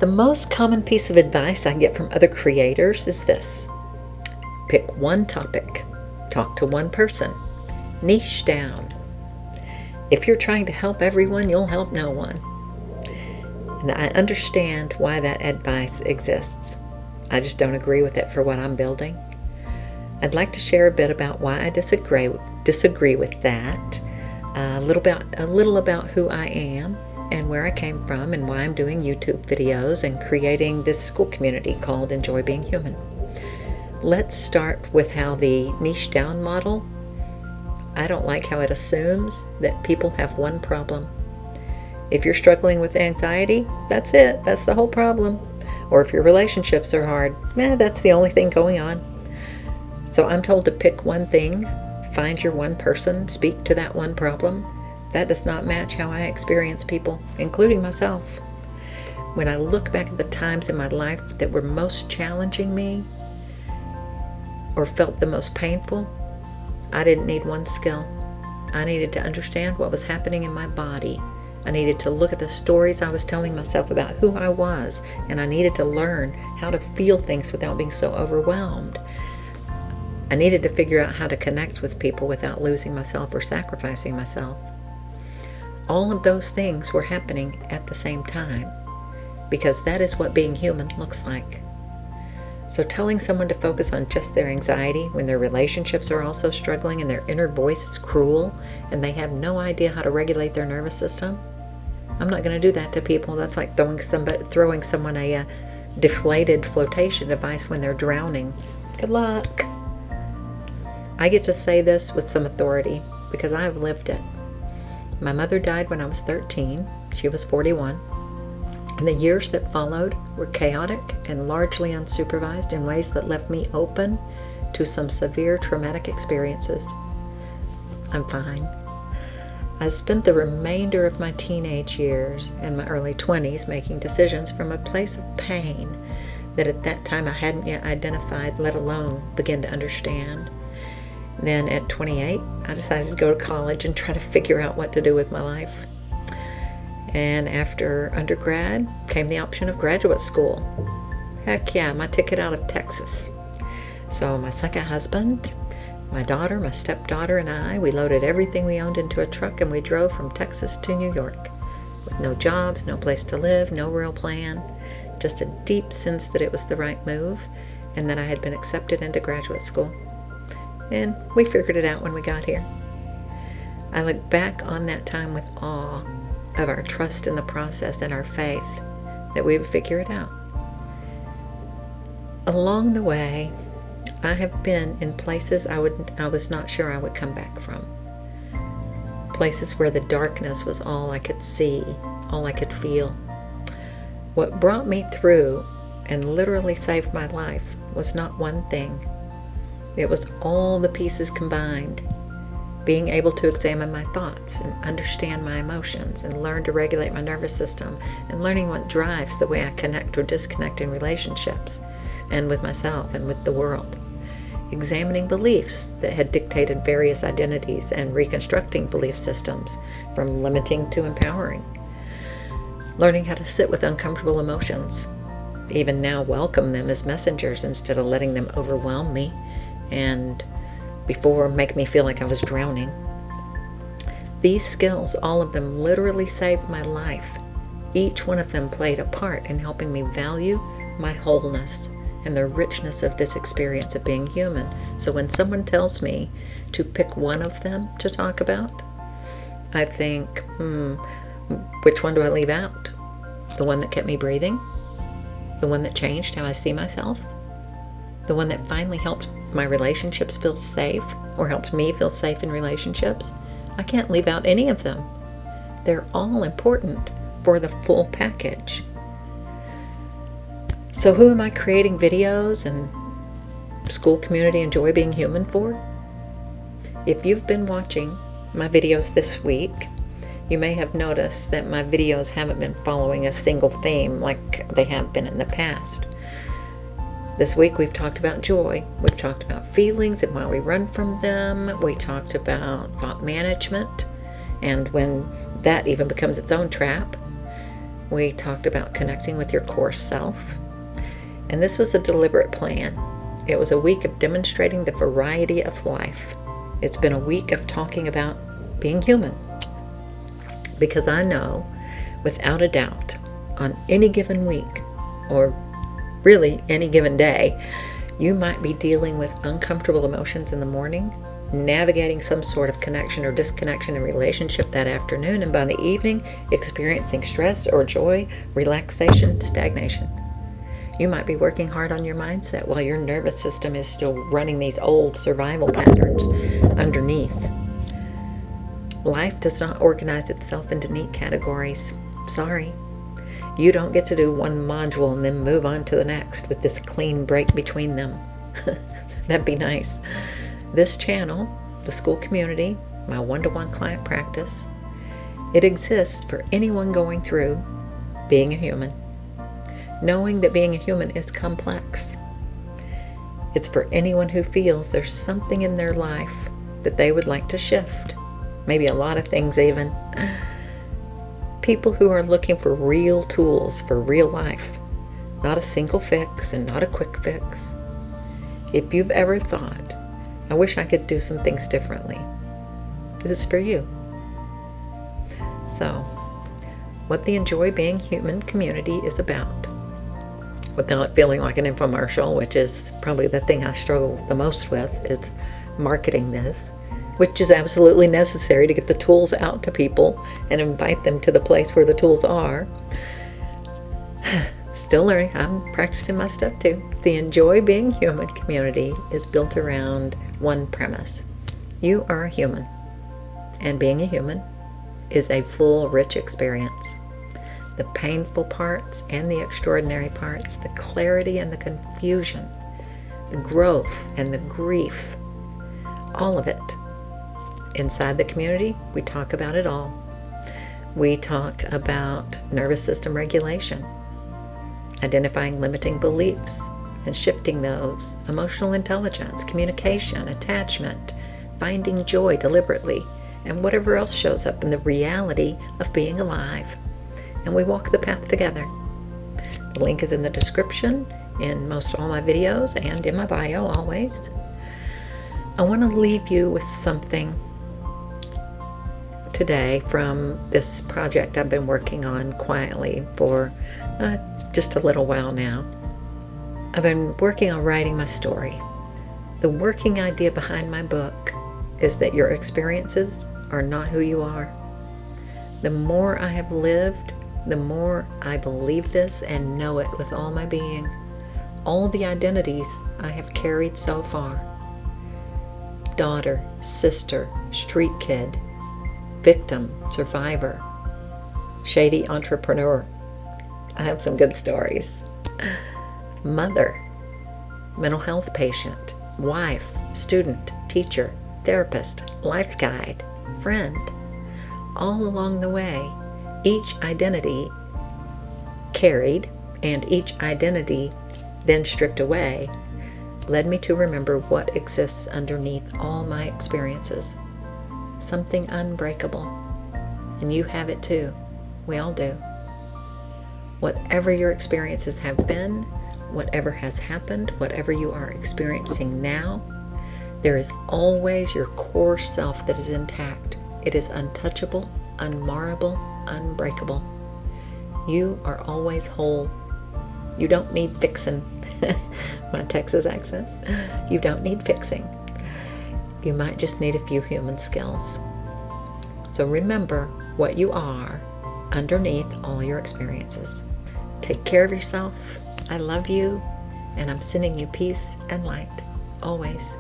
The most common piece of advice I get from other creators is this: pick one topic, talk to one person, niche down. If you're trying to help everyone, you'll help no one. And I understand why that advice exists. I just don't agree with it for what I'm building. I'd like to share a bit about why I disagree with that, a little about who I am and where I came from, and why I'm doing YouTube videos and creating this school community called Enjoy Being Human. Let's start with how the niche down model, I don't like how it assumes that people have one problem. If you're struggling with anxiety, that's it. That's the whole problem. Or if your relationships are hard, that's the only thing going on. So I'm told to pick one thing, find your one person, speak to that one problem. That does not match how I experience people, including myself. When I look back at the times in my life that were most challenging me or felt the most painful, I didn't need one skill. I needed to understand what was happening in my body. I needed to look at the stories I was telling myself about who I was, and I needed to learn how to feel things without being so overwhelmed. I needed to figure out how to connect with people without losing myself or sacrificing myself. All of those things were happening at the same time, because that is what being human looks like. So telling someone to focus on just their anxiety when their relationships are also struggling and their inner voice is cruel and they have no idea how to regulate their nervous system, I'm not going to do that to people. That's like throwing someone a deflated flotation device when they're drowning. Good luck. I get to say this with some authority because I've lived it. My mother died when I was 13. She was 41. And the years that followed were chaotic and largely unsupervised in ways that left me open to some severe traumatic experiences. I'm fine. I spent the remainder of my teenage years and my early 20s making decisions from a place of pain that at that time I hadn't yet identified, let alone begin to understand. Then at 28, I decided to go to college and try to figure out what to do with my life. And after undergrad came the option of graduate school. Heck yeah, my ticket out of Texas. So my second husband, my daughter, my stepdaughter, and I, we loaded everything we owned into a truck and we drove from Texas to New York with no jobs, no place to live, no real plan, just a deep sense that it was the right move and that I had been accepted into graduate school. And we figured it out when we got here. I look back on that time with awe of our trust in the process and our faith that we would figure it out. Along the way, I have been in places I was not sure I would come back from. Places where the darkness was all I could see, all I could feel. What brought me through and literally saved my life was not one thing. It was all the pieces combined. Being able to examine my thoughts and understand my emotions and learn to regulate my nervous system and learning what drives the way I connect or disconnect in relationships and with myself and with the world. Examining beliefs that had dictated various identities and reconstructing belief systems from limiting to empowering. Learning how to sit with uncomfortable emotions. Even now welcome them as messengers instead of letting them overwhelm me and before make me feel like I was drowning. These skills, all of them, literally saved my life. Each one of them played a part in helping me value my wholeness and the richness of this experience of being human. So when someone tells me to pick one of them to talk about, I think, which one do I leave out? The one that kept me breathing? The one that changed how I see myself? The one that finally helped my relationships feel safe or helped me feel safe in relationships? I can't leave out any of them. They're all important for the full package. So who am I creating videos and school community Enjoy Being Human for? If you've been watching my videos this week, you may have noticed that my videos haven't been following a single theme like they have been in the past. This week we've talked about joy, we've talked about feelings and why we run from them, we talked about thought management and when that even becomes its own trap. We talked about connecting with your core self. And this was a deliberate plan. It was a week of demonstrating the variety of life. It's been a week of talking about being human. Because I know, without a doubt, on any given week, or really any given day, you might be dealing with uncomfortable emotions in the morning, navigating some sort of connection or disconnection in relationship that afternoon, and by the evening, experiencing stress or joy, relaxation, stagnation. You might be working hard on your mindset while your nervous system is still running these old survival patterns underneath. Life does not organize itself into neat categories. Sorry. You don't get to do one module and then move on to the next with this clean break between them. That'd be nice. This channel, the school community, my one-to-one client practice, it exists for anyone going through being a human. Knowing that being a human is complex. It's for anyone who feels there's something in their life that they would like to shift. Maybe a lot of things even. People who are looking for real tools for real life. Not a single fix and not a quick fix. If you've ever thought, I wish I could do some things differently, this is for you. So, what the Enjoy Being Human community is about, without it feeling like an infomercial, which is probably the thing I struggle the most with, is marketing this, which is absolutely necessary to get the tools out to people and invite them to the place where the tools are. Still learning. I'm practicing my stuff too. The Enjoy Being Human community is built around one premise. You are a human, and being a human is a full, rich experience. The painful parts and the extraordinary parts, the clarity and the confusion, the growth and the grief, all of it. Inside the community, we talk about it all. We talk about nervous system regulation, identifying limiting beliefs and shifting those, emotional intelligence, communication, attachment, finding joy deliberately, and whatever else shows up in the reality of being alive. And we walk the path together. The link is in the description, in most all my videos, and in my bio always. I want to leave you with something today from this project I've been working on quietly for just a little while now. I've been working on writing my story. The working idea behind my book is that your experiences are not who you are. The more I have lived, the more I believe this and know it with all my being. All the identities I have carried so far. Daughter, sister, street kid, victim, survivor, shady entrepreneur. I have some good stories. Mother, mental health patient, wife, student, teacher, therapist, life guide, friend. All along the way, each identity carried and each identity then stripped away led me to remember what exists underneath all my experiences. Something unbreakable. And you have it too. We all do. Whatever your experiences have been, whatever has happened, whatever you are experiencing now, there is always your core self that is intact. It is untouchable, unmarrable, unbreakable. You are always whole. You don't need fixing. My Texas accent. You don't need fixing. You might just need a few human skills. So remember what you are underneath all your experiences. Take care of yourself. I love you, and I'm sending you peace and light always.